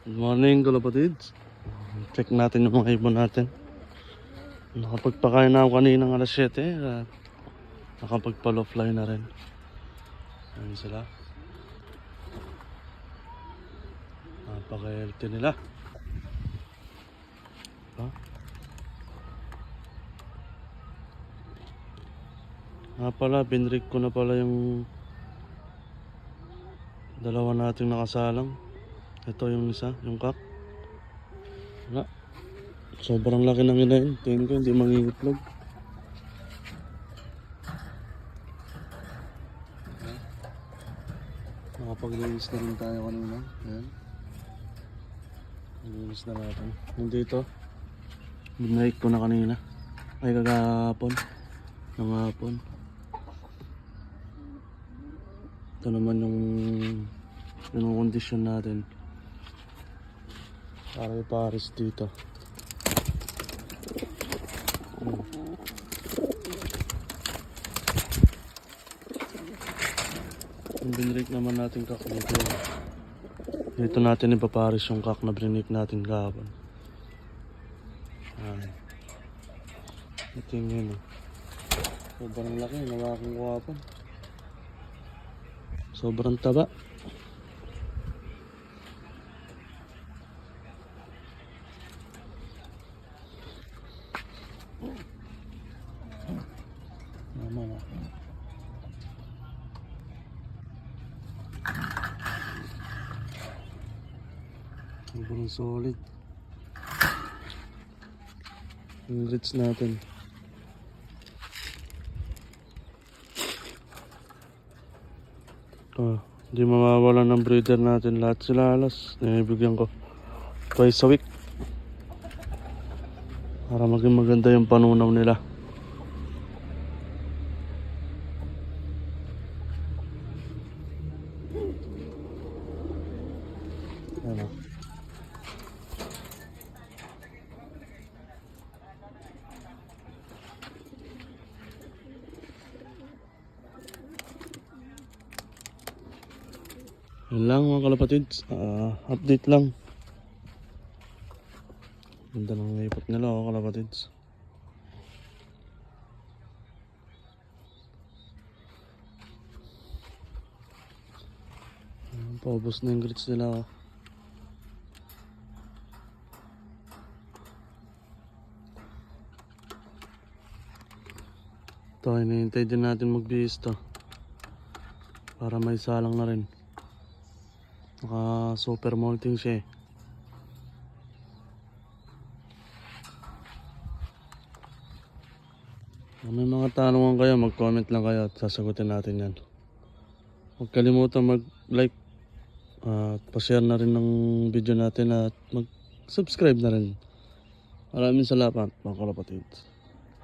Good morning, kalapatids. Check natin yung mga ibon natin. Nakapagpakain na ako kaninang alas 7 at nakapagpa-low fly na rin. Ayun sila. Napaka-healthy nila. Nga pala, binrig ko na pala yung dalawa nating nakasalang. Ito yung isa, yung kak. Wala. Sobrang laki ng ina yun. Tingin ko hindi mangingitlog. Nakapaglinis na rin tayo kanina. Ayan. Linis na natin. Nandito. Midnight ko na kanina. Ay kagahapon. Ng hapon. Ito naman yung kondisyon natin. Para ipares dito. Yung binrik naman natin kak dito. Dito natin ipapares yung kak na binrik natin kahapon. Ayan. Ito yung yun. Sobrang laki. Nawakang kahapon. Sobrang taba. Naman ah. Sobrang solid. Yung grits natin. Hindi mawawala ng breeder natin. Lahat sila alas. Nabibigyan ko twice a week. Para maging maganda yung panunaw nila. Ano? Yun lang mga kalapatids. Update lang. Ganda ng ipot nila mga kalapatids. Paubos na yung grits nila. Ito, hinihintay din natin magbihis to. Para may salang na rin. Naka super molting siya eh. Kung may mga tanungan kayo, mag-comment lang kayo at sasagutin natin yan. Huwag kalimutan mag-like at pa-share na rin ng video natin at mag-subscribe na rin. Maraming salamat mga kalapatids.